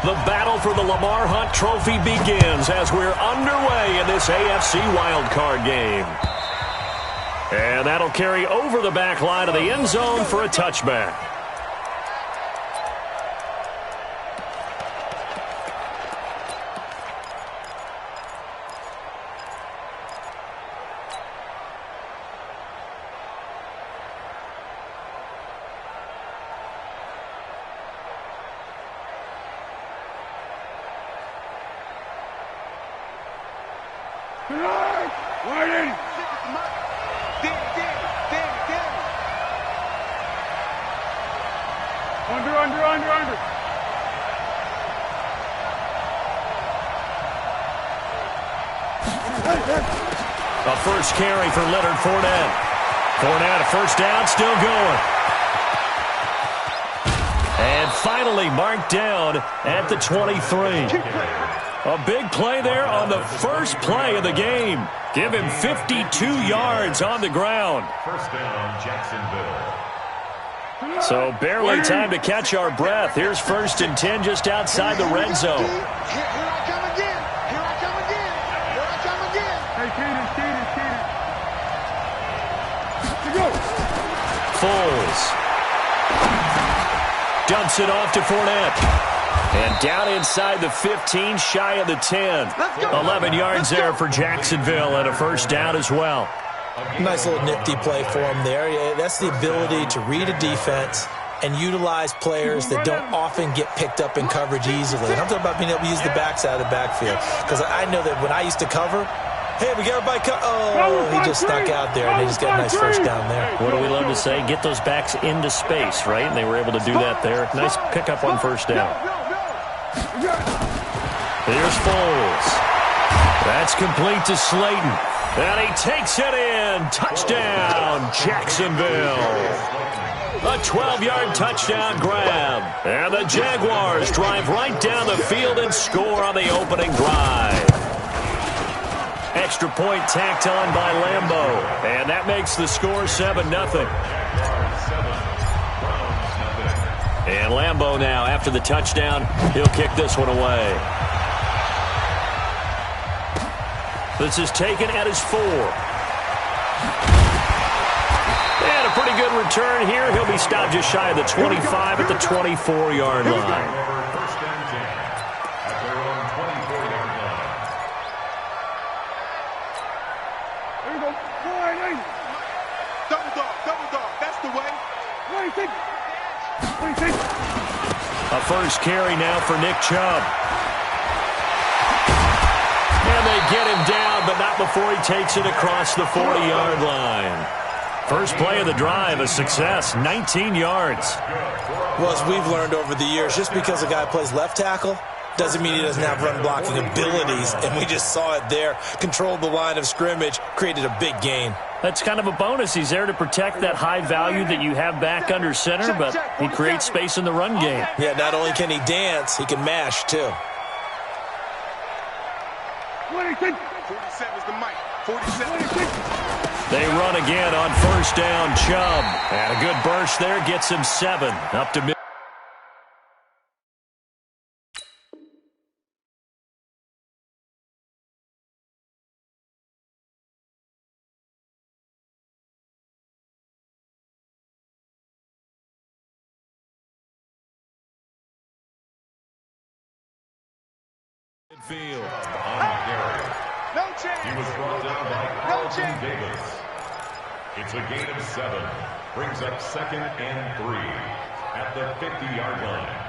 The battle for the Lamar Hunt Trophy begins as we're underway in this AFC wildcard game. And that'll carry over the back line of the end zone for a touchback. Under. A first carry for Leonard Fournette. Fournette, a first down, still going. And finally marked down at the 23. A big play there on the first play of the game. Give him 52 yards on the ground. First down, Jacksonville. So barely time to catch our breath. Here's 1st and 10 just outside the red zone. Here I come again. Hey, Keaton. Go. Foles dumps it off to Fournette. And down inside the 15, shy of the 10. 11 yards there for Jacksonville and a first down as well. Nice little nifty play for him there. That's the ability to read a defense and utilize players that don't often get picked up in coverage easily. And I'm talking about being able to use the backs out of the backfield. Because I know that when I used to cover, hey, we got everybody he just snuck out there, and they just got a nice first down there. What do we love to say? Get those backs into space, right? And they were able to do that there. Nice pickup on first down. Here's Foles. That's complete to Slayton. And he takes it in. Touchdown, Jacksonville. A 12-yard touchdown grab. And the Jaguars drive right down the field and score on the opening drive. Extra point tacked on by Lambeau. And that makes the score 7-0. And Lambeau now, after the touchdown, he'll kick this one away. This is taken at his 4. And a pretty good return here. He'll be stopped just shy of the 25 at the 24-yard line. First and 10 at their own 24-yard line. There you go. Double dog. That's the way. What do you think? A first carry now for Nick Chubb. And they get him down, but not before he takes it across the 40-yard line. First play of the drive, a success, 19 yards. Well, as we've learned over the years, just because a guy plays left tackle doesn't mean he doesn't have run-blocking abilities, and we just saw it there. Controlled the line of scrimmage, created a big gain. That's kind of a bonus. He's there to protect that high value that you have back under center, but he creates space in the run game. Yeah, not only can he dance, he can mash, too. 47 is the mic. 47. They run again on first down, Chubb. And a good burst there gets him 7. Up to mid. Field. No chance. He was brought down by Carlton Davis. It's a gain of 7. Brings up 2nd and 3 at the 50-yard line.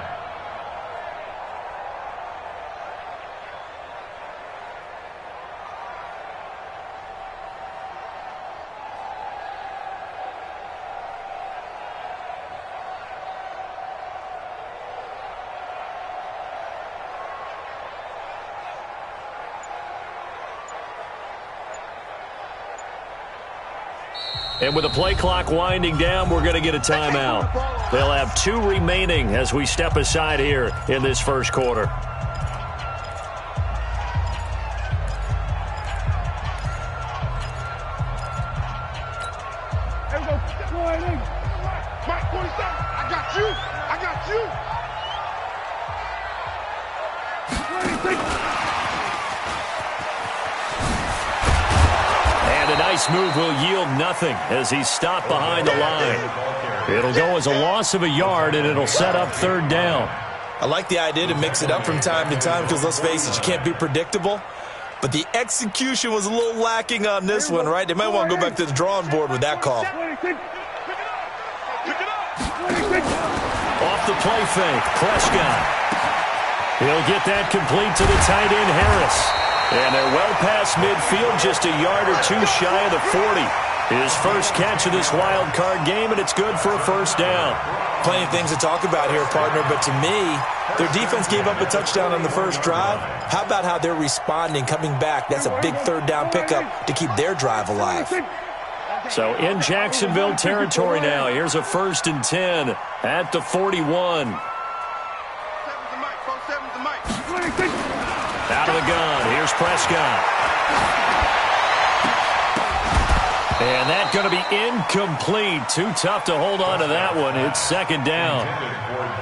And with the play clock winding down, we're going to get a timeout. They'll have 2 remaining as we step aside here in this first quarter. There we go. Mike, 47. I got you. And a nice move will yield nothing as he's stopped behind the line. It'll go as a loss of a yard, and it'll set up third down. I like the idea to mix it up from time to time because, let's face it, you can't be predictable. But the execution was a little lacking on this one, right? They might want to go back to the drawing board with that call. Off the play fake, Prescott. He'll get that complete to the tight end, Harris. And they're well past midfield, just a yard or two shy of the 40. His first catch of this wild card game, and it's good for a first down. Plenty of things to talk about here, partner, but to me, their defense gave up a touchdown on the first drive. How about how they're responding, coming back? That's a big third down pickup to keep their drive alive. So in Jacksonville territory now, here's a 1st and 10 at the 41. Out of the gun, here's Prescott. And that's going to be incomplete. Too tough to hold on to that one. It's 2nd down.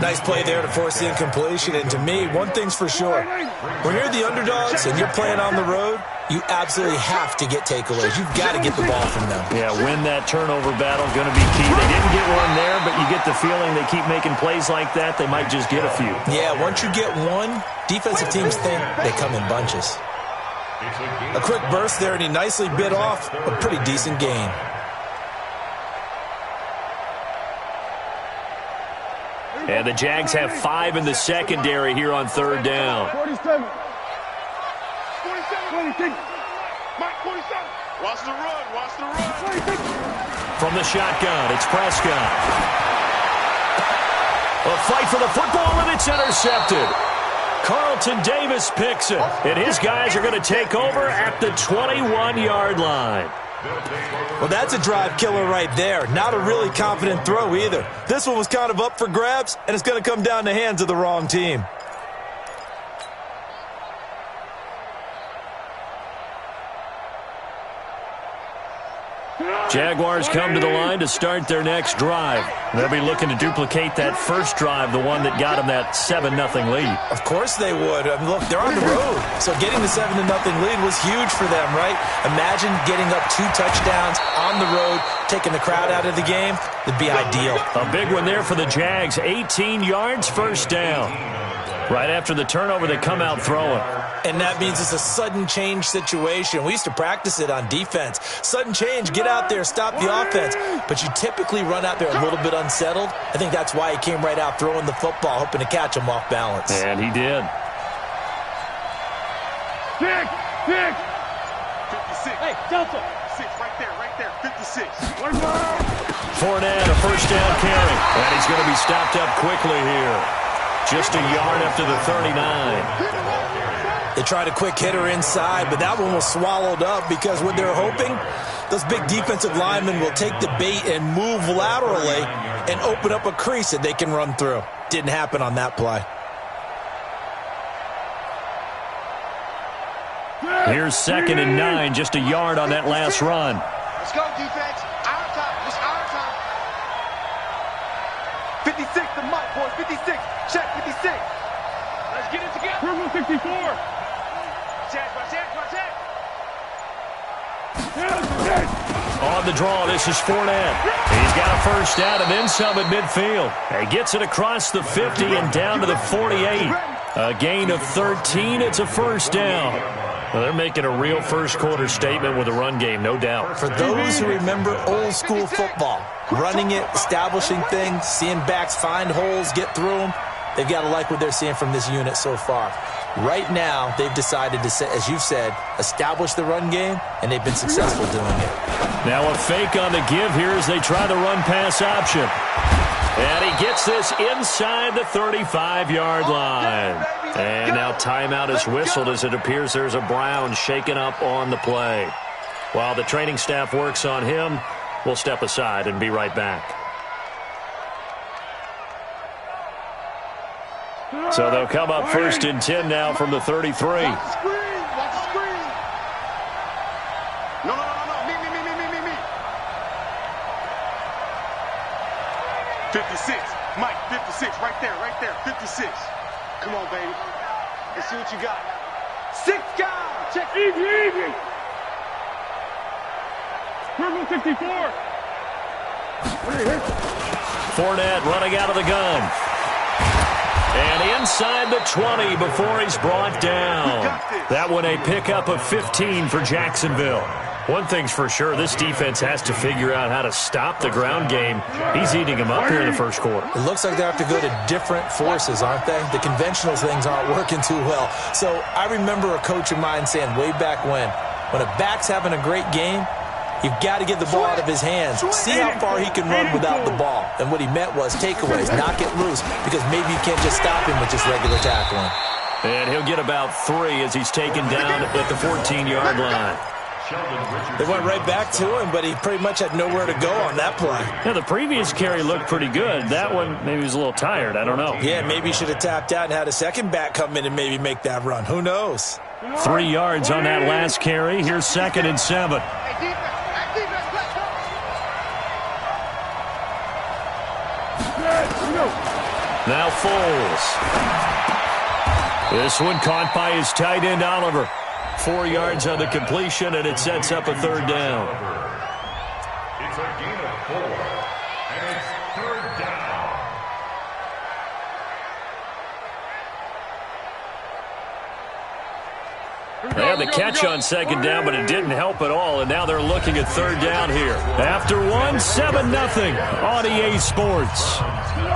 Nice play there to force the incompletion. And to me, one thing's for sure. When you're the underdogs and you're playing on the road, you absolutely have to get takeaways. You've got to get the ball from them. Yeah, win that turnover battle, going to be key. They didn't get one there, but you get the feeling they keep making plays like that, they might just get a few. Yeah, once you get one, defensive teams think they come in bunches. A quick burst there, and he nicely bit off a pretty decent gain. And the Jags have 5 in the secondary here on 3rd down. 47. 46. Mike, 47. Watch the run. Watch the run. 46. From the shotgun, it's Prescott. A fight for the football, and it's intercepted. Carlton Davis picks it, and his guys are going to take over at the 21-yard line. Well, that's a drive killer right there. Not a really confident throw either. This one was kind of up for grabs, and it's going to come down the hands of the wrong team. Jaguars come to the line to start their next drive. They'll be looking to duplicate that first drive, the one that got them that 7-0 lead. Of course they would. I mean, look, they're on the road. So getting the 7-0 lead was huge for them, right? Imagine getting up 2 touchdowns on the road, taking the crowd out of the game. It'd be ideal. A big one there for the Jags. 18 yards, first down. Right after the turnover, they come out throwing. And that means it's a sudden change situation. We used to practice it on defense. Sudden change, get out there, stop the offense. But you typically run out there a little bit unsettled. I think that's why he came right out throwing the football, hoping to catch him off balance. And he did. 6. 56. Hey, Delta. 6 right there. 56. Fournette, a first down carry. And he's going to be stopped up quickly here. Just a yard after the 39. They tried a quick hitter inside, but that one was swallowed up because what they're hoping, those big defensive linemen will take the bait and move laterally and open up a crease that they can run through. Didn't happen on that play. Here's 2nd and 9, just a yard on that last run. Let's go, defense. Our time. It's our time. 56 to Mike, boys. 56. Check 56. Let's get it together. Purple 64. Check. On the draw, this is Fournette. He's got a first down and then some at midfield. He gets it across the 50 and down to the 48. A gain of 13. It's a first down. Well, they're making a real first-quarter statement with a run game, no doubt. For those who remember old-school football, running it, establishing things, seeing backs find holes, get through them, they've got to like what they're seeing from this unit so far. Right now, they've decided to, as you've said, establish the run game, and they've been successful doing it. Now a fake on the give here as they try the run-pass option. And he gets this inside the 35-yard line. And now timeout is whistled as it appears there's a Brown shaken up on the play. While the training staff works on him, we'll step aside and be right back. So they'll come up 1st and 10 now from the 33. Watch the screen. No. Me. 56. Mike, 56. Right there. 56. Come on, baby. Let's see what you got. 6 guys. Check. Easy. Purple 54. Fournette running out of the gun. And inside the 20 before he's brought down. That one a pickup of 15 for Jacksonville. One thing's for sure, this defense has to figure out how to stop the ground game. He's eating them up here in the first quarter. It looks like they have to go to different forces, aren't they? The conventional things aren't working too well. So I remember a coach of mine saying way back when a back's having a great game, you've got to get the ball out of his hands. See how far he can run without the ball. And what he meant was takeaways, knock it loose, because maybe you can't just stop him with just regular tackling. And he'll get about 3 as he's taken down at the 14-yard line. They went right back to him, but he pretty much had nowhere to go on that play. Yeah, the previous carry looked pretty good. That one, maybe he was a little tired. I don't know. Yeah, maybe he should have tapped out and had a second back come in and maybe make that run. Who knows? 3 yards on that last carry. Here's 2nd and 7. Now Foles. This one caught by his tight end, Oliver. 4 yards on the completion, and it sets up a 3rd down. It's a gain of 4, and it's 3rd down. They had the catch on 2nd down, but it didn't help at all, and now they're looking at 3rd down here. After 1, 7-0 on EA Sports.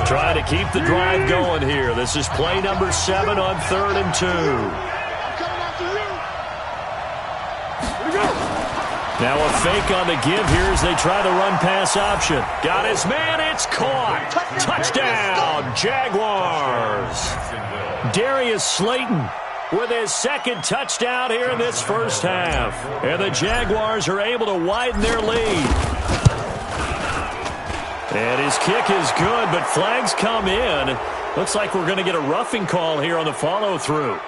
Trying to keep the drive going here. This is play number 7 on 3rd and 2. Now a fake on the give here as they try the run-pass option. Got his man, it's caught. Touchdown, Jaguars. Darius Slayton with his 2nd touchdown here in this first half. And the Jaguars are able to widen their lead. And his kick is good, but flags come in. Looks like we're going to get a roughing call here on the follow-through.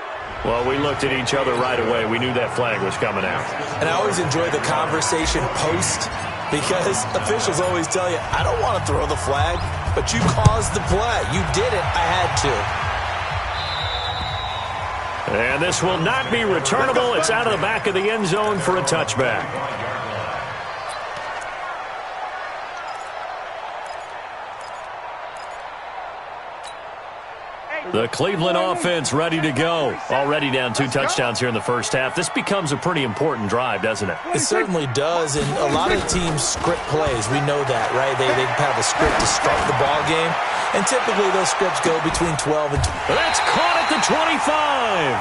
Well, we looked at each other right away. We knew that flag was coming out. And I always enjoy the conversation post because officials always tell you, I don't want to throw the flag, but you caused the play. You did it. I had to. And this will not be returnable. It's out of the back of the end zone for a touchback. The Cleveland offense ready to go. Already down 2 touchdowns here in the first half. This becomes a pretty important drive, doesn't it? It certainly does, and a lot of teams script plays. We know that, right? They have a script to start the ball game, and typically those scripts go between 12 and 20. That's caught at the 25.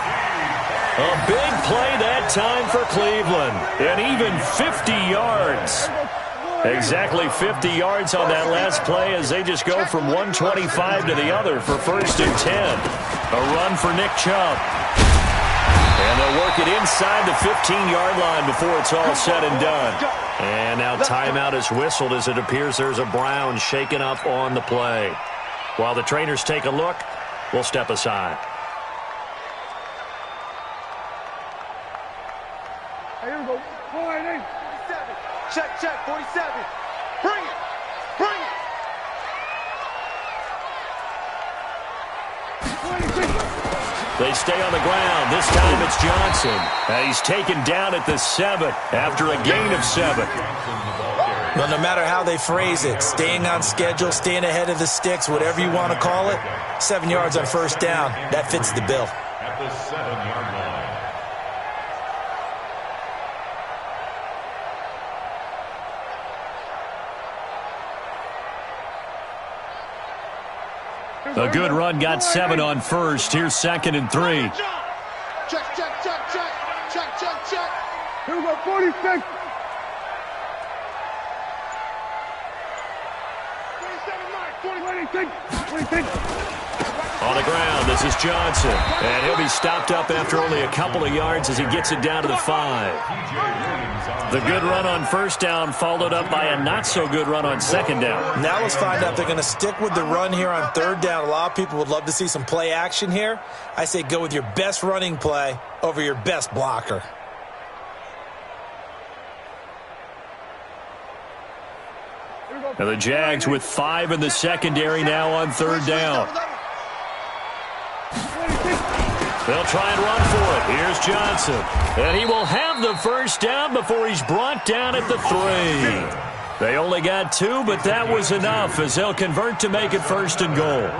A big play that time for Cleveland, and even 50 yards. Exactly 50 yards on that last play as they just go from 125 to the other for 1st and 10. A run for Nick Chubb. And they'll work it inside the 15-yard line before it's all said and done. And now timeout is whistled as it appears there's a Brown shaken up on the play. While the trainers take a look, we'll step aside. Here we go. 47. Check, 47. Bring it. They stay on the ground. This time it's Johnson. He's taken down at the 7 after a gain of 7. Well, no matter how they phrase it, staying on schedule, staying ahead of the sticks, whatever you want to call it, 7 yards on 1st down, that fits the bill. At the 7-yard line. A good run got 7 on 1st. Here's 2nd and 3. Check. Here we go, 46. 26. On the ground, this is Johnson. And he'll be stopped up after only a couple of yards as he gets it down to the 5. The good run on 1st down followed up by a not-so-good run on 2nd down. Now let's find out if they're going to stick with the run here on 3rd down. A lot of people would love to see some play action here. I say go with your best running play over your best blocker. Now the Jags with 5 in the secondary now on 3rd down. They'll try and run for it. Here's Johnson. And he will have the first down before he's brought down at the 3. They only got 2, but that was enough as they'll convert to make it 1st and goal.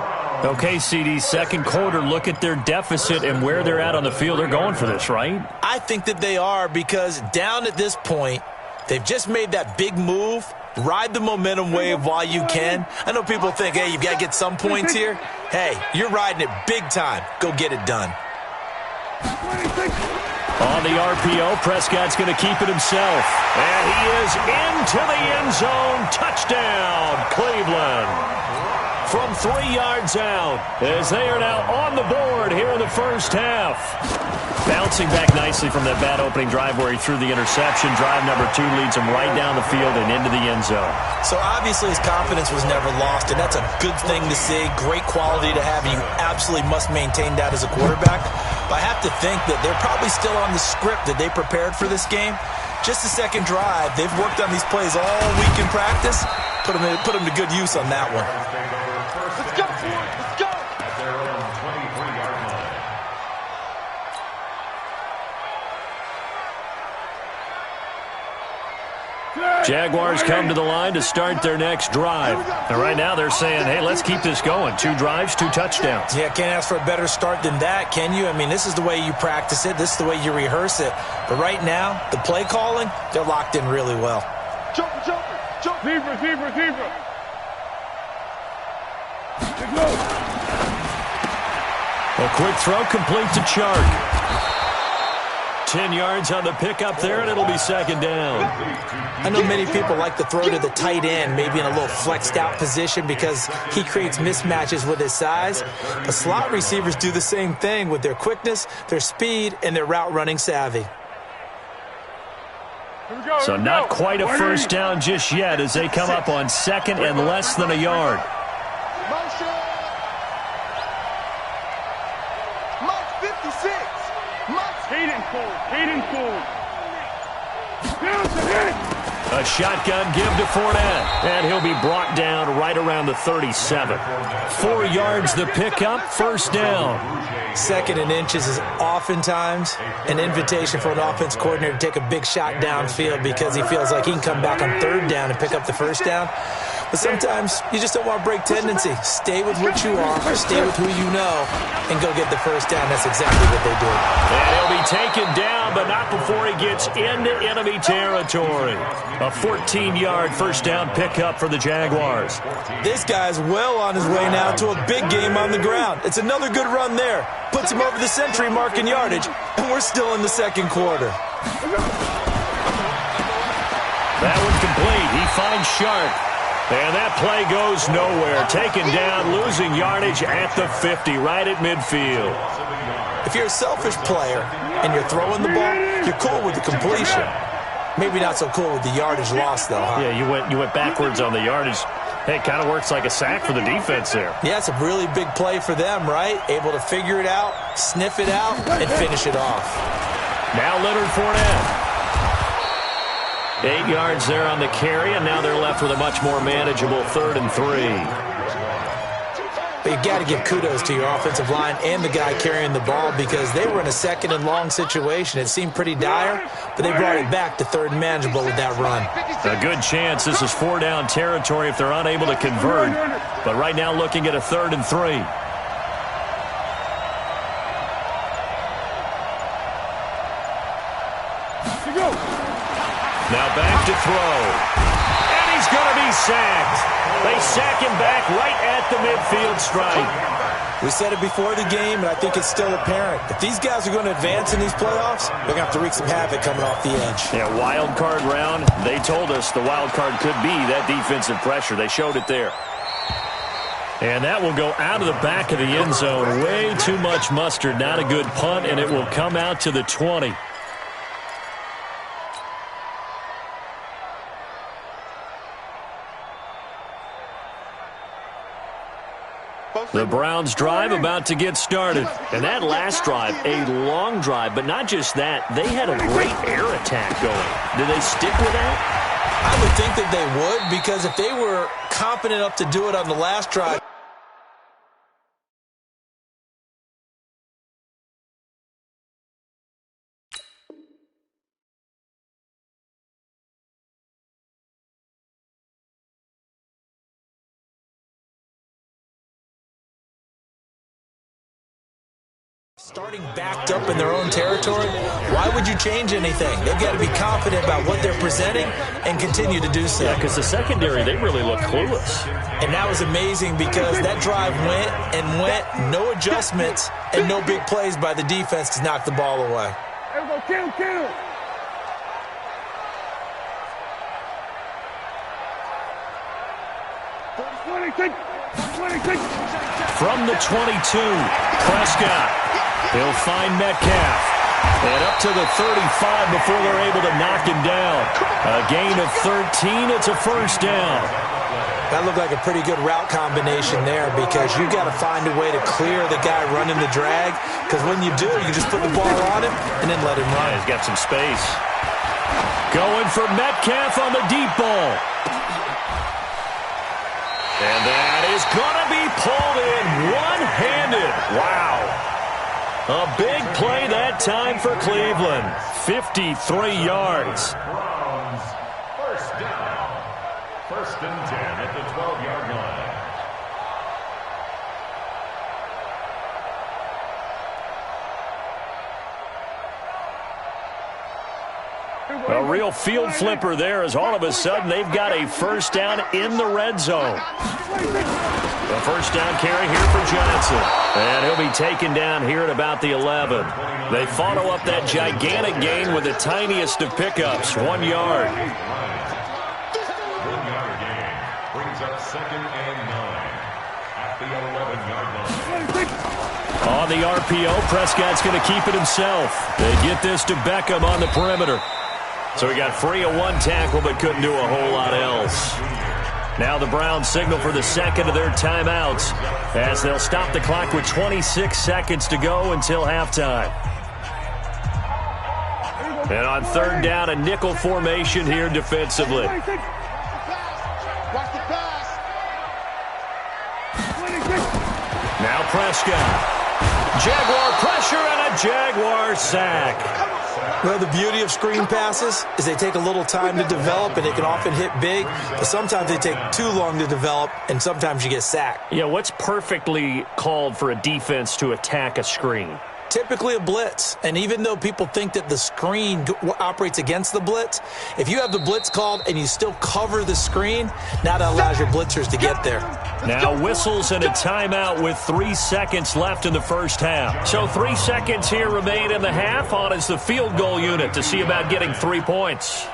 Okay, CD, second quarter, look at their deficit and where they're at on the field. They're going for this, right? I think that they are, because down at this point, they've just made that big move. Ride the momentum wave while you can. I know people think, hey, you've got to get some points here. Hey, you're riding it big time. Go get it done. On the RPO, Prescott's going to keep it himself. And he is into the end zone. Touchdown, Cleveland. From 3 yards out, as they are now on the board here in the first half. Bouncing back nicely from that bad opening drive where he threw the interception. Drive number 2 leads him right down the field and into the end zone. So obviously his confidence was never lost, and that's a good thing to see. Great quality to have, and you absolutely must maintain that as a quarterback. But I have to think that they're probably still on the script that they prepared for this game. Just the second drive, they've worked on these plays all week in practice. Put them to good use on that one. Let's go, boys. Let's go. At their own 23-yard line. Jaguars come to the line to start their next drive. And right now they're saying, hey, let's keep this going. 2 drives, 2 touchdowns. Yeah, can't ask for a better start than that, can you? I mean, this is the way you practice it. This is the way you rehearse it. But right now, the play calling, they're locked in really well. Jumper, jumper, jump. Zebra. A quick throw complete to Chark. 10 yards on the pickup there, and it'll be 2nd down. I know many people like to throw to the tight end, maybe in a little flexed out position because he creates mismatches with his size. But slot receivers do the same thing with their quickness, their speed, and their route running savvy. So not quite a first down just yet as they come up on 2nd and less than a yard. Motion. Mike 56. Mike. Hayden Ford. A shotgun give to Fournette, and he'll be brought down right around the 37. 4 yards the pickup, 1st down. 2nd and inches is oftentimes an invitation for an offense coordinator to take a big shot downfield because he feels like he can come back on 3rd down and pick up the 1st down. But sometimes you just don't want to break tendency. Stay with what you are, stay with who you know, and go get the 1st down. That's exactly what they did. And he'll be taken down, but not before he gets into enemy territory. A 14-yard 1st down pickup for the Jaguars. This guy's well on his way now to a big game on the ground. It's another good run there. Puts him over the century mark in yardage, and we're still in the 2nd quarter. That one complete. He finds Sharp. And that play goes nowhere. Taken down, losing yardage at the 50, right at midfield. If you're a selfish player and you're throwing the ball, you're cool with the completion. Maybe not so cool with the yardage loss, though, huh? Yeah, you went backwards on the yardage. Hey, it kind of works like a sack for the defense there. Yeah, it's a really big play for them, right? Able to figure it out, sniff it out, and finish it off. Now Leonard Fournette. 8 yards there on the carry, and now they're left with a much more manageable 3rd and 3. But you got to give kudos to your offensive line and the guy carrying the ball because they were in a 2nd and long situation. It seemed pretty dire, but they brought it back to 3rd and manageable with that run. A good chance this is 4-down territory if they're unable to convert. But right now looking at a 3rd and 3. Now back to throw. And he's going to be sacked. They sack him back right at the midfield stripe. We said it before the game, and I think it's still apparent. If these guys are going to advance in these playoffs, they're going to have to wreak some havoc coming off the edge. Yeah, wild card round. They told us the wild card could be that defensive pressure. They showed it there. And that will go out of the back of the end zone. Way too much mustard. Not a good punt, and it will come out to the 20. The Browns drive about to get started. And that last drive, a long drive, but not just that. They had a great air attack going. Did they stick with that? I would think that they would, because if they were confident enough to do it on the last drive, Starting backed up in their own territory, why would you change anything? They've got to be confident about what they're presenting and continue to do so. Yeah, because the secondary, they really look clueless. And that was amazing because that drive went and went, no adjustments, and no big plays by the defense to knock the ball away. There we go, kill. From the 22, Prescott. He'll find Metcalf. And up to the 35 before they're able to knock him down. A gain of 13. It's a first down. That looked like a pretty good route combination there because you got to find a way to clear the guy running the drag. Because when you do, you just put the ball on him and then let him run. Yeah, he's got some space. Going for Metcalf on the deep ball. And that is going to be pulled in one-handed. Wow. A big play that time for Cleveland. 53 yards. Browns, first down. First and 10 at the 12-yard line. A real field flipper there as all of a sudden they've got a first down in the red zone. The first down carry here for Johnson. And he'll be taken down here at about the 11. They follow up that gigantic gain with the tiniest of pickups, 1 yard. 1 yard gain brings up second and 9 at the 11-yard line. On the RPO, Prescott's going to keep it himself. They get this to Beckham on the perimeter. So he got free of one tackle but couldn't do a whole lot else. Now the Browns signal for the second of their timeouts as they'll stop the clock with 26 seconds to go until halftime. And on third down, a nickel formation here defensively. Now Prescott. Jaguar pressure and a Jaguar sack. Well, the beauty of screen passes is they take a little time to develop, and they can often hit big, but sometimes they take too long to develop, and sometimes you get sacked. Yeah, what's perfectly called for a defense to attack a screen? Typically a blitz, and even though people think that the screen operates against the blitz, if you have the blitz called and you still cover the screen, now that allows your blitzers to get there. Now whistles and a timeout with 3 seconds left in the first half. So 3 seconds here remain in the half. On is the field goal unit to see about getting 3 points.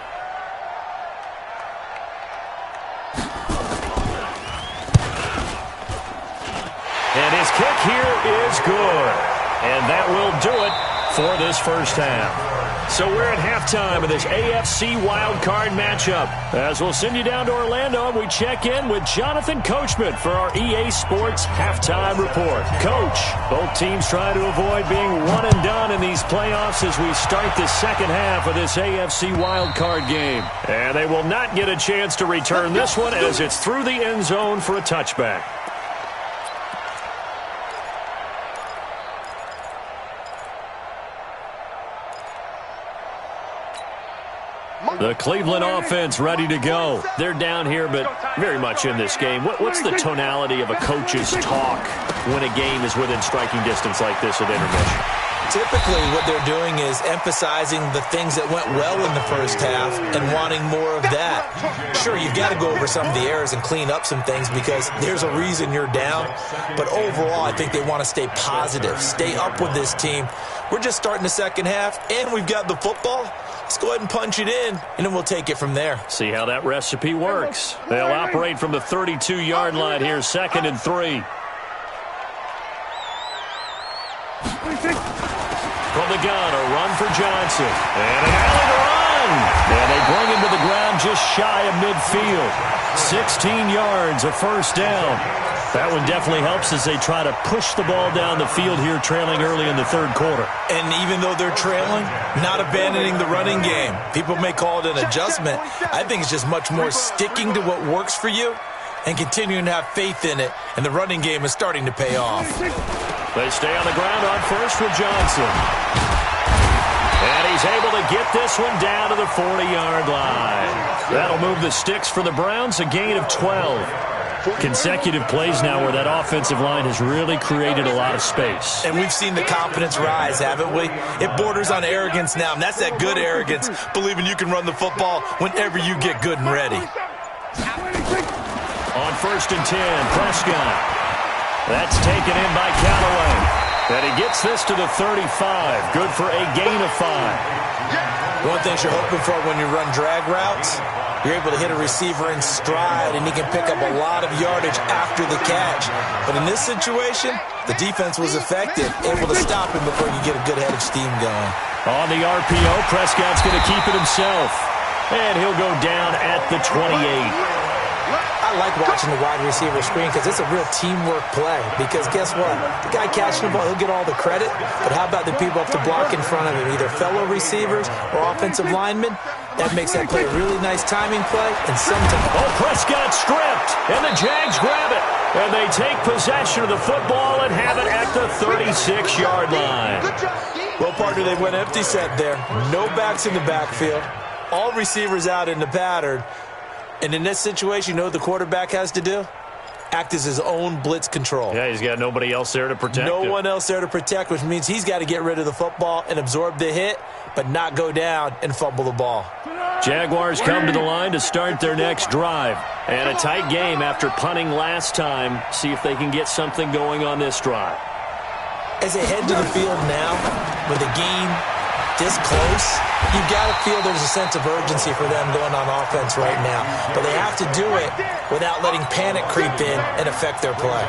And his kick here is good. And that will do it for this first half. So we're at halftime of this AFC wildcard matchup. As we'll send you down to Orlando, and we check in with Jonathan Coachman for our EA Sports Halftime Report. Coach, both teams try to avoid being one and done in these playoffs as we start the second half of this AFC wildcard game. And they will not get a chance to return this one as it's through the end zone for a touchback. The Cleveland offense ready to go. They're down here, but very much in this game. What's the tonality of a coach's talk when a game is within striking distance like this at intermission? Typically, what they're doing is emphasizing the things that went well in the first half and wanting more of that. Sure, you've got to go over some of the errors and clean up some things because there's a reason you're down. But overall, I think they want to stay positive, stay up with this team. We're just starting the second half, and we've got the football. Let's go ahead and punch it in, and then we'll take it from there. See how that recipe works. They'll operate from the 32-yard line here, 2nd and 3. From the gun, a run for Johnson. And an alley run. And they bring him to the ground just shy of midfield. 16 yards, a first down. That one definitely helps as they try to push the ball down the field here, trailing early in the third quarter. And even though they're trailing, not abandoning the running game. People may call it an adjustment. I think it's just much more sticking to what works for you and continuing to have faith in it. And the running game is starting to pay off. They stay on the ground on first with Johnson. And he's able to get this one down to the 40-yard line. That'll move the sticks for the Browns, a gain of 12. Consecutive plays now where that offensive line has really created a lot of space. And we've seen the confidence rise, haven't we? It borders on arrogance now, and that's that good arrogance, believing you can run the football whenever you get good and ready. On 1st and 10, Prescott. That's taken in by Callaway. And he gets this to the 35. Good for a gain of 5. One thing you're hoping for when you run drag routes, you're able to hit a receiver in stride, and he can pick up a lot of yardage after the catch. But in this situation, the defense was effective, able to stop him before you get a good head of steam going. On the RPO, Prescott's going to keep it himself. And he'll go down at the 28. I like watching the wide receiver screen because it's a real teamwork play. Because guess what? The guy catching the ball, he'll get all the credit. But how about the people up to block in front of him, either fellow receivers or offensive linemen? That makes that play a really nice timing play. And sometimes... Oh, Prescott stripped. And the Jags grab it. And they take possession of the football and have it at the 36-yard line. Well, partner, they went empty set there. No backs in the backfield. All receivers out in the pattern. And in this situation, you know what the quarterback has to do? Act as his own blitz control. Yeah, he's got nobody else there to protect him. No one else there to protect, which means he's got to get rid of the football and absorb the hit, but not go down and fumble the ball. Jaguars come to the line to start their next drive. And a tight game after punting last time. See if they can get something going on this drive. As they head to the field now, with the game this close, you've got to feel there's a sense of urgency for them going on offense right now. But they have to do it without letting panic creep in and affect their play.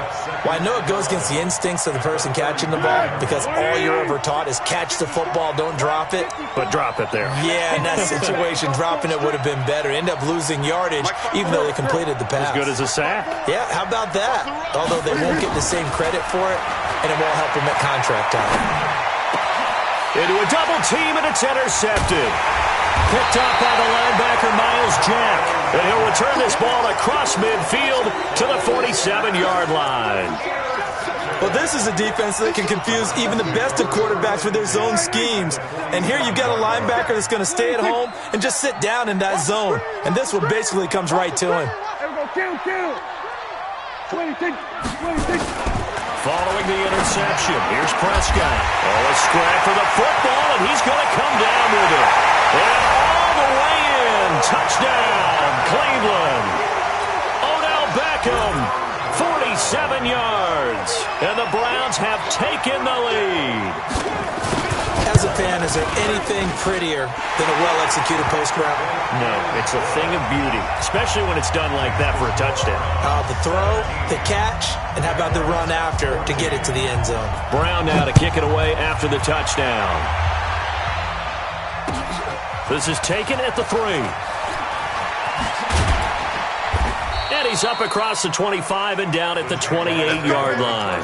Well, I know it goes against the instincts of the person catching the ball because all you're ever taught is catch the football, don't drop it. But drop it there. Yeah, in that situation, dropping it would have been better. End up losing yardage, even though they completed the pass. As good as a sack. Yeah, how about that? Although they won't get the same credit for it, and it won't help them at contract time. Into a double team, and it's intercepted. Picked up by the linebacker, Miles Jack. And he'll return this ball across midfield to the 47-yard line. Well, this is a defense that can confuse even the best of quarterbacks with their zone schemes. And here you've got a linebacker that's going to stay at home and just sit down in that zone. And this one basically comes right to him. Following the interception, here's Prescott. Oh, a scrap for the football, and he's going to come down with it. And all the way in. Touchdown, Cleveland. Odell Beckham, 47 yards. And the Browns have taken the lead. As a fan, is there anything prettier than a well-executed post route? No, it's a thing of beauty, especially when it's done like that for a touchdown. The throw, the catch, and how about the run after to get it to the end zone? Brown now to kick it away after the touchdown. This is taken at the 3. And he's up across the 25 and down at the 28-yard line.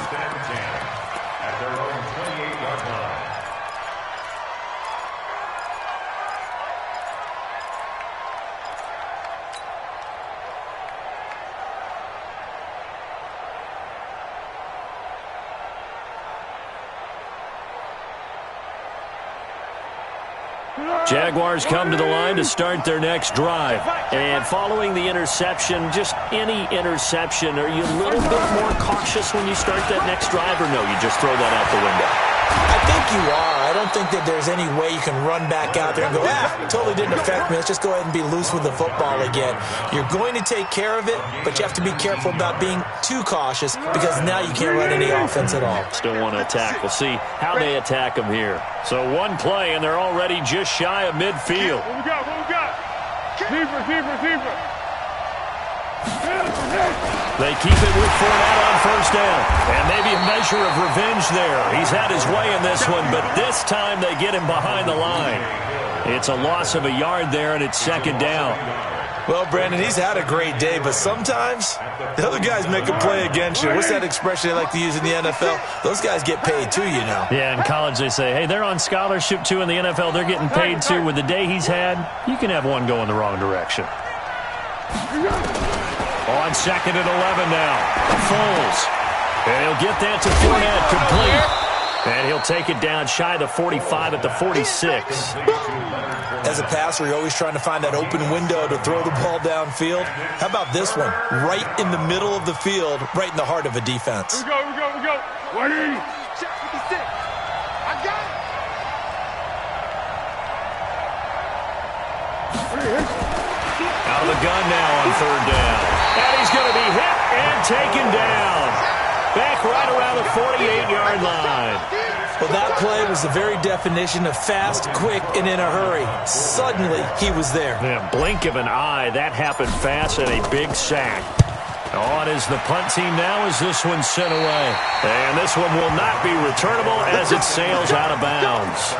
Jaguars come to the line to start their next drive. And following the interception, just any interception, are you a little bit more cautious when you start that next drive, or no, you just throw that out the window? I think you are. I don't think that there's any way you can run back out there and go, totally didn't affect me. Let's just go ahead and be loose with the football again. You're going to take care of it, but you have to be careful about being too cautious because now you can't run any offense at all. Still want to attack. We'll see how they attack them here. So one play, and they're already just shy of midfield. What we got? Receiver. They keep it with Fournette on first down. And maybe a measure of revenge there. He's had his way in this one, but this time they get him behind the line. It's a loss of a yard there, and it's second down. Well, Brandon, he's had a great day, but sometimes the other guys make a play against you. What's that expression they like to use in the NFL? Those guys get paid too, you know. Yeah, in college they say, hey, they're on scholarship too. In the NFL, they're getting paid too. With the day he's had, you can have one go in the wrong direction. On second and 11 now. Foles. And he'll get that to Fournette, complete. And he'll take it down shy of the 45 at the 46. As a passer, you're always trying to find that open window to throw the ball downfield. How about this one? Right in the middle of the field, right in the heart of a defense. Here we go. 180. Check 56. I got it. Out of the gun now on third down. And he's going to be hit and taken down. Back right around the 48-yard line. Well, that play was the very definition of fast, quick, and in a hurry. Suddenly, he was there. Yeah, blink of an eye. That happened fast and a big sack. On is the punt team now as this one's sent away. And this one will not be returnable as it sails out of bounds.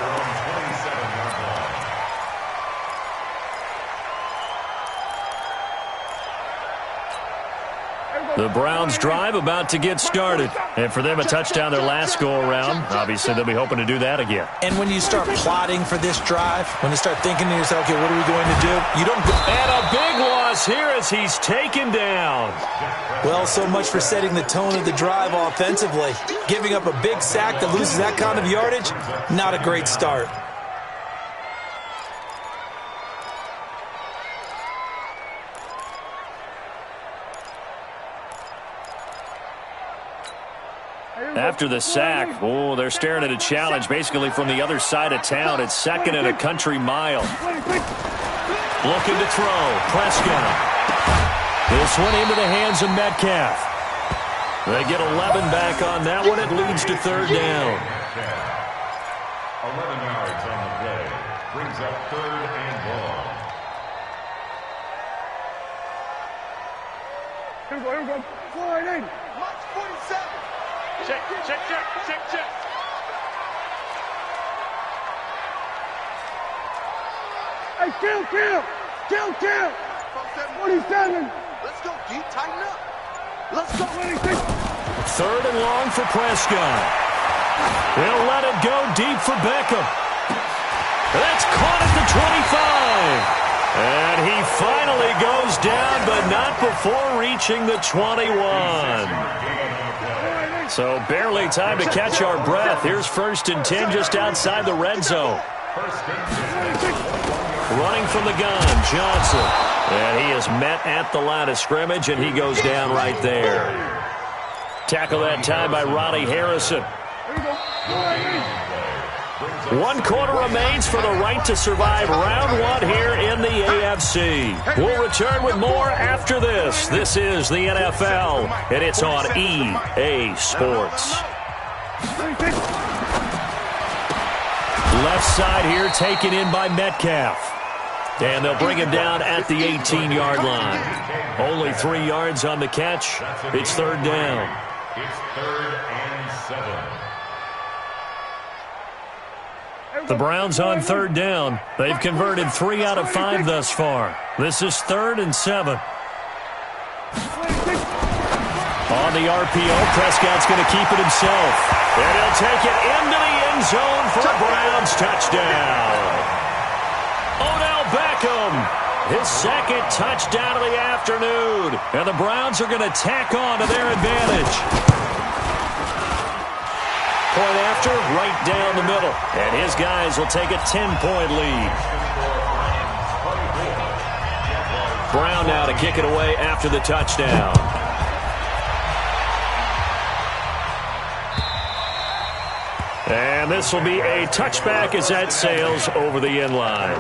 The Browns drive about to get started. And for them, a touchdown their last go-around. Obviously, they'll be hoping to do that again. And when you start plotting for this drive, when you start thinking to yourself, okay, what are we going to do? You don't go. And a big loss here as he's taken down. Well, so much for setting the tone of the drive offensively. Giving up a big sack that loses that kind of yardage, not a great start. After the sack, they're staring at a challenge basically from the other side of town. It's second and a country mile. Looking to throw. Prescott. This one into the hands of Metcalf. They get 11 back on that one. It leads to third down. 11 yards on the play. Brings up third and long. Here we go. 480. March 47. Check. Hey, kill. 47. Let's go, deep, tighten up. Let's go. Third and long for Prescott. They'll let it go deep for Beckham. That's caught at the 25. And he finally goes down, but not before reaching the 21. So barely time to catch our breath. Here's 1st and 10 just outside the red zone. Running from the gun, Johnson. And he is met at the line of scrimmage, and he goes down right there. Tackle that time by Ronnie Harrison. 1 quarter remains for the right to survive round 1 here in the AFC. We'll return with more after this. This is the NFL, and it's on EA Sports. Left side here taken in by Metcalf. And they'll bring him down at the 18-yard line. Only 3 yards on the catch. It's third down. It's 3rd and 7. The Browns on third down. They've converted 3 out of 5 thus far. This is 3rd and 7. On the RPO, Prescott's going to keep it himself. And he'll take it into the end zone for a Browns touchdown. Odell Beckham, his 2nd touchdown of the afternoon. And the Browns are going to tack on to their advantage. Point after, right down the middle. And his guys will take a 10-point lead. Brown now to kick it away after the touchdown. And this will be a touchback as that sails over the end line.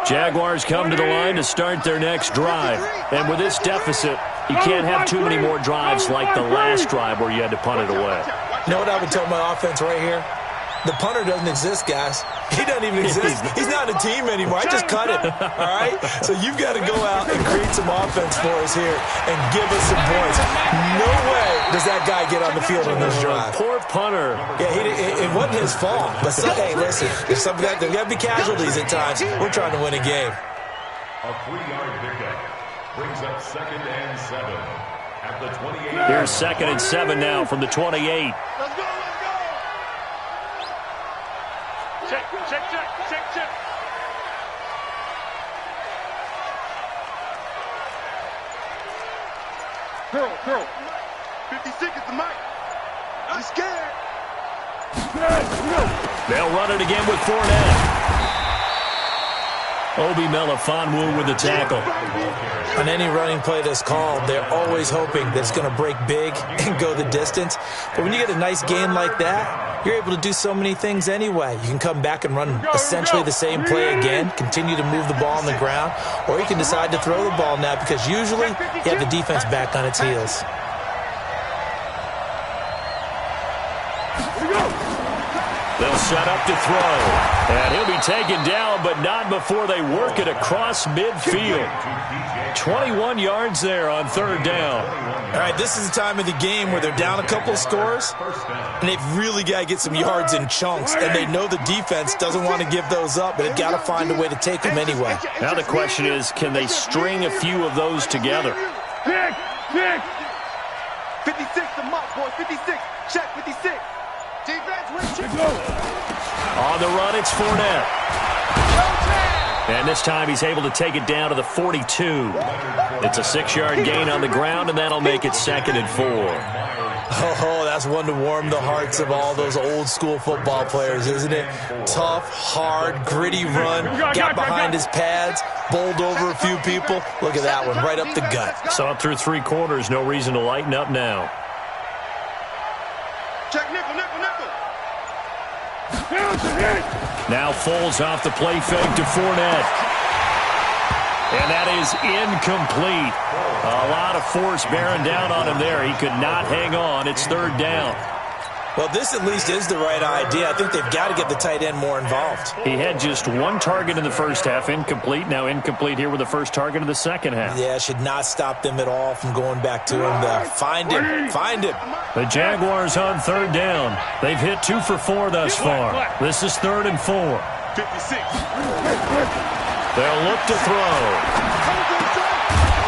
Jaguars come to the line to start their next drive. And with this deficit, you can't have too many more drives like the last drive where you had to punt it away. You know what I would tell my offense right here? The punter doesn't exist, guys. He doesn't even exist. He's not a team anymore. I just cut him, all right? So you've got to go out and create some offense for us here and give us some points. No way does that guy get on the field on this drive. Poor punter. Yeah, it wasn't his fault. But, hey, listen, there's got to be casualties at times. We're trying to win a game. A 3-yard pickup brings up 2nd and 7 at the 28. Here's 2nd and 7 now from the 28. Let's go, let's go. Check, check, check, check, check. Curl. 56 is the mic. I'm scared. They'll run it again with Fournette. Obi Melifonwu with the tackle. On any running play that's called, they're always hoping that it's going to break big and go the distance. But when you get a nice game like that, you're able to do so many things anyway. You can come back and run essentially the same play again, continue to move the ball on the ground, or you can decide to throw the ball now because usually you have the defense back on its heels. They'll set up to throw. And he'll be taken down, but not before they work it across midfield. 21 yards there on 3rd down. All right, this is the time of the game where they're down a couple of scores, and they've really got to get some yards in chunks, and they know the defense doesn't want to give those up, but they've got to find a way to take them anyway. Now the question is, can they string a few of those together? Pick. 56 the mark, boys. 56. Check 56. Defense, On the run, it's Fournette. And this time he's able to take it down to the 42. It's a 6-yard gain on the ground, and that'll make it 2nd and 4. Oh, that's one to warm the hearts of all those old-school football players, isn't it? Tough, hard, gritty run, got behind his pads, bowled over a few people. Look at that one, right up the gut. So up through 3 quarters, no reason to lighten up now. Check nickel. Now Foles off the play fake to Fournette. And that is incomplete. A lot of force bearing down on him there. He could not hang on. It's 3rd down. Well, this at least is the right idea. I think they've got to get the tight end more involved. He had just 1 target in the first half, incomplete. Now incomplete here with the first target of the second half. Yeah, should not stop them at all from going back to him there. Find him. The Jaguars on 3rd down. They've hit 2 for 4 thus far. This is 3rd and 4. 56. They'll look to throw.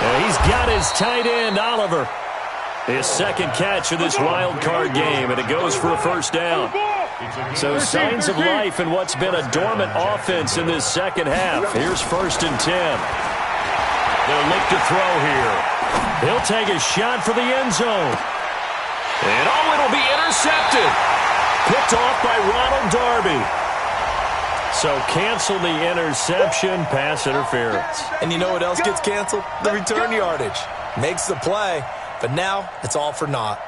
And he's got his tight end, Oliver. His 2nd catch of this wild card game, and it goes for a 1st down. So signs of life in what's been a dormant offense in this second half. Here's 1st and 10. They'll look to throw here. He'll take a shot for the end zone. And it'll be intercepted. Picked off by Ronald Darby. So cancel the interception, pass interference. And you know what else gets canceled? The return yardage. Makes the play, but now it's all for naught.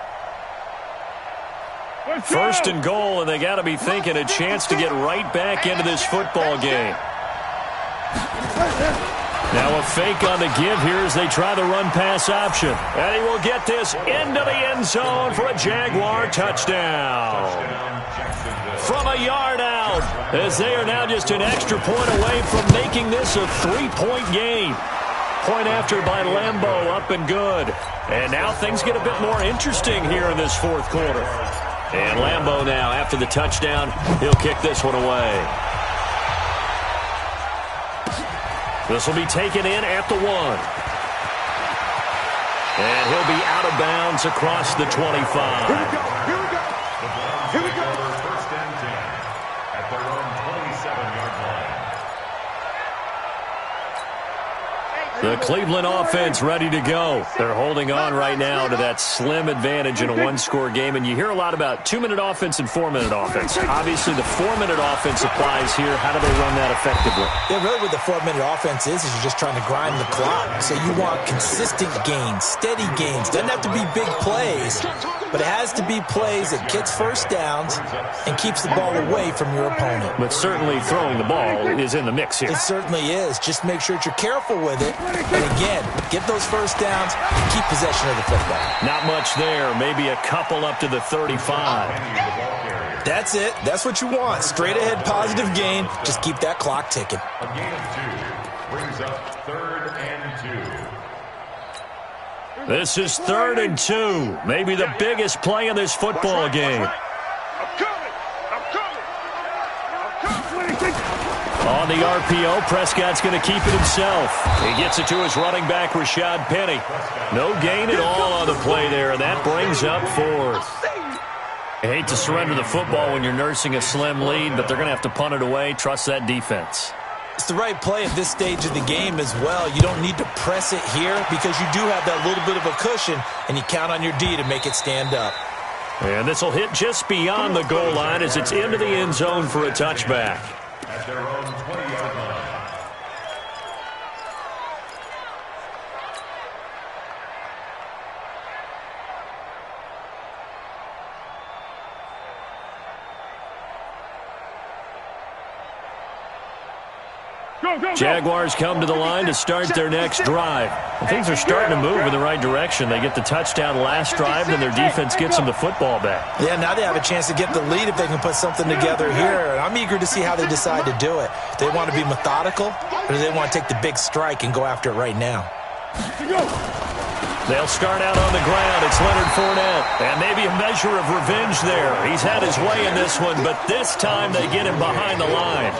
1st and goal, and they got to be thinking a chance to get right back into this football game. Now a fake on the give here as they try the run-pass option. And he will get this into the end zone for a Jaguar touchdown. From a yard out, as they are now just an extra point away from making this a 3-point game. Point after by Lambeau, up and good. And now things get a bit more interesting here in this 4th quarter. And Lambeau now, after the touchdown, he'll kick this one away. This will be taken in at the 1. And he'll be out of bounds across the 25. Here we go. 1st and 10 at their own 27-yard line. The Cleveland offense ready to go. They're holding on right now to that slim advantage in a 1-score game. And you hear a lot about 2-minute offense and 4-minute offense. Obviously, the 4-minute offense applies here. How do they run that effectively? Yeah, really what the 4-minute offense is you're just trying to grind the clock. So you want consistent gains, steady gains. Doesn't have to be big plays, but it has to be plays that gets 1st downs and keeps the ball away from your opponent. But certainly throwing the ball is in the mix here. It certainly is. Just make sure that you're careful with it. And again, get those 1st downs and keep possession of the football. Not much there. Maybe a couple up to the 35. That's it. That's what you want. Straight ahead positive gain. Just keep that clock ticking. A gain of 2 brings up 3rd and 2. This is 3rd and 2. Maybe the biggest play in this football game. On the RPO, Prescott's going to keep it himself. He gets it to his running back, Rashad Penny. No gain at all on the play there, and that brings up 4th. I hate to surrender the football when you're nursing a slim lead, but they're going to have to punt it away. Trust that defense. It's the right play at this stage of the game as well. You don't need to press it here because you do have that little bit of a cushion, and you count on your D to make it stand up. And this will hit just beyond the goal line as it's into the end zone for a touchback. At their own 20-yard line. Jaguars come to the line to start their next drive. And things are starting to move in the right direction. They get the touchdown last drive, then their defense gets them the football back. Yeah, now they have a chance to get the lead if they can put something together here. I'm eager to see how they decide to do it. They want to be methodical, or do they want to take the big strike and go after it right now? They'll start out on the ground. It's Leonard Fournette. And maybe a measure of revenge there. He's had his way in this one, but this time they get him behind the line.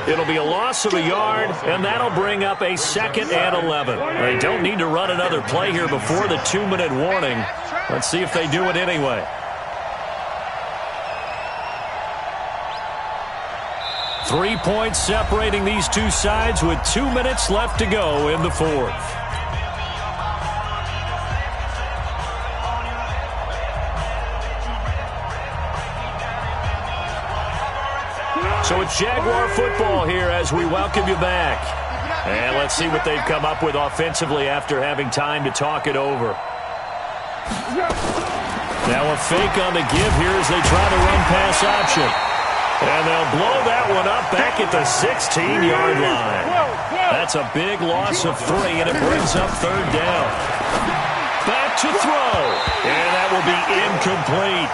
It'll be a loss of a yard, and that'll bring up a 2nd and 11. They don't need to run another play here before the 2-minute warning. Let's see if they do it anyway. 3 points separating these two sides with 2 minutes left to go in the 4th. So it's Jaguar football here as we welcome you back. And let's see what they've come up with offensively after having time to talk it over. Now a fake on the give here as they try the run-pass option. And they'll blow that one up back at the 16-yard line. That's a big loss of 3, and it brings up 3rd down. Back to throw. And that will be incomplete.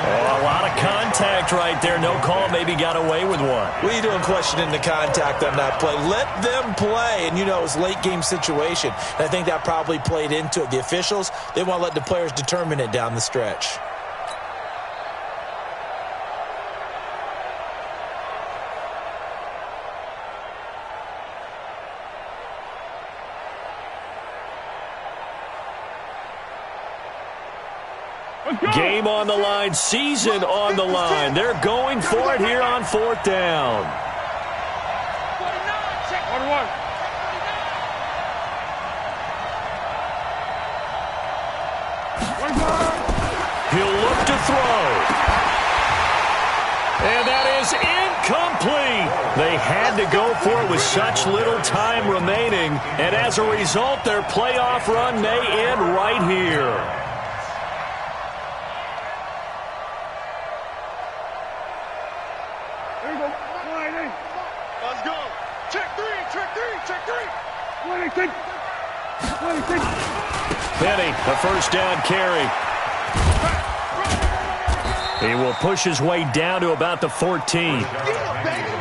Oh, a lot of contact right there. No call. Maybe got away with one. What are you doing questioning the contact on that play? Let them play. And, you know, it's a late-game situation. And I think that probably played into it. The officials, they want to let the players determine it down the stretch. Game on the line, season on the line. They're going for it here on 4th down. He'll look to throw. And that is incomplete. They had to go for it with such little time remaining. And as a result, their playoff run may end right here. Penny, the 1st down carry. He will push his way down to about the 14.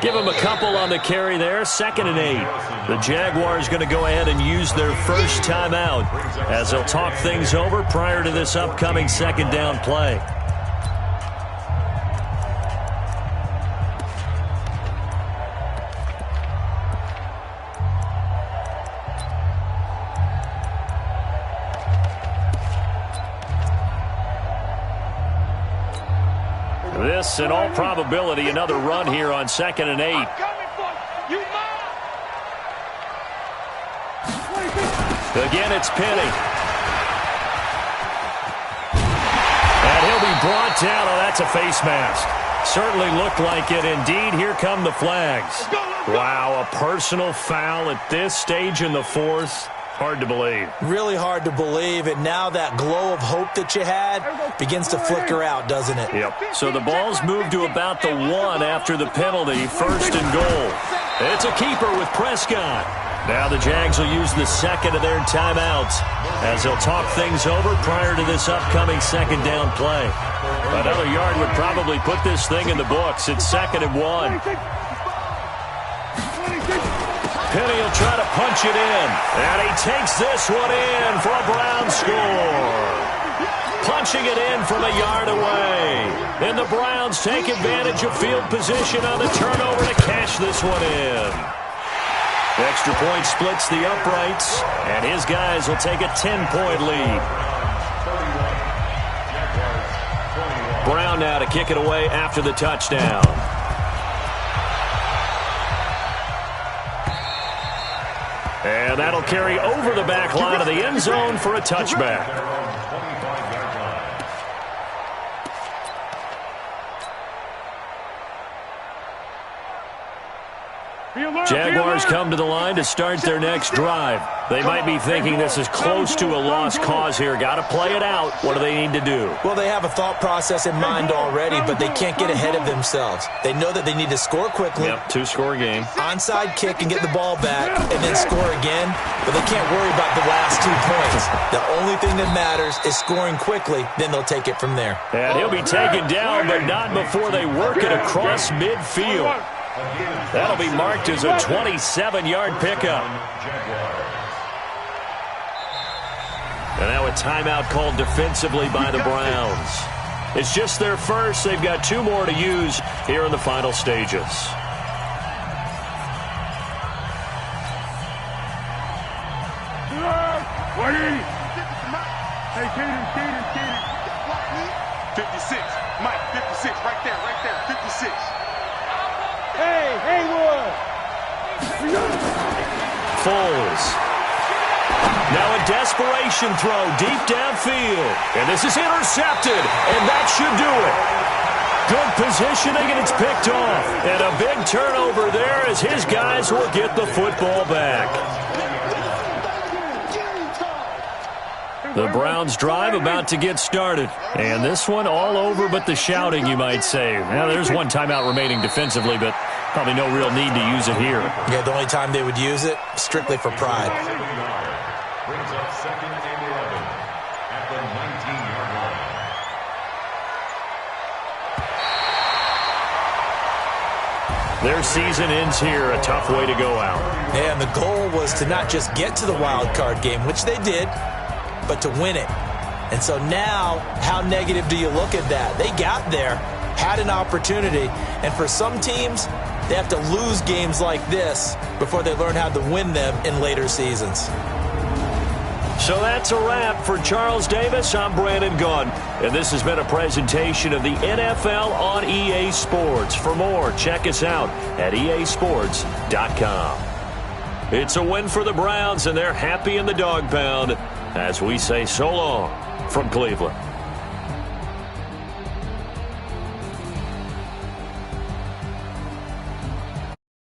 Give him a couple on the carry there. 2nd and 8. The Jaguars going to go ahead and use their first timeout as they'll talk things over prior to this upcoming 2nd down play. This, in all probability, another run here on 2nd and 8. Again, it's Penny. And he'll be brought down. Oh, that's a face mask. Certainly looked like it. Indeed, here come the flags. Wow, a personal foul at this stage in the 4th. Hard to believe. Really hard to believe, and now that glow of hope that you had begins to flicker out, doesn't it? Yep. So the ball's moved to about the 1 after the penalty, 1st and goal. It's a keeper with Prescott. Now the Jags will use the second of their timeouts as they'll talk things over prior to this upcoming second down play. Another yard would probably put this thing in the books. It's 2nd and 1. Penny will try to punch it in, and he takes this one in for a Brown score. Punching it in from a yard away. And the Browns take advantage of field position on the turnover to cash this one in. Extra point splits the uprights, and his guys will take a 10-point lead. Brown now to kick it away after the touchdown. And that'll carry over the back line of the end zone for a touchback. Jaguars come to the line to start their next drive. They might be thinking this is close to a lost cause here. Got to play it out. What do they need to do? Well, they have a thought process in mind already, but they can't get ahead of themselves. They know that they need to score quickly. Yep, 2-score game. Onside kick and get the ball back and then score again, but they can't worry about the last 2 points. The only thing that matters is scoring quickly, then they'll take it from there. And he'll be taken down, but not before they work it across midfield. That'll be marked as a 27-yard pickup. And now a timeout called defensively by the Browns. It's just their first. They've got 2 more to use here in the final stages. Hey, Kaden. 56. Mike, 56. Right there. 56. Hey, Haywood! Foles. Now a desperation throw deep downfield. And this is intercepted, and that should do it. Good positioning, and it's picked off. And a big turnover there as his guys will get the football back. The Browns drive about to get started. And this one all over but the shouting, you might say. Now, there's one timeout remaining defensively, but probably no real need to use it here. Yeah, the only time they would use it, strictly for pride. Brings up 2nd and 11 at the 19-yard line. Their season ends here. A tough way to go out. And the goal was to not just get to the wild card game, which they did, but to win it. And so now, how negative do you look at that? They got there, had an opportunity, and for some teams, they have to lose games like this before they learn how to win them in later seasons. So that's a wrap for Charles Davis. I'm Brandon Gunn, and this has been a presentation of the NFL on EA Sports. For more, check us out at easports.com. It's a win for the Browns, and they're happy in the dog pound as we say so long from Cleveland.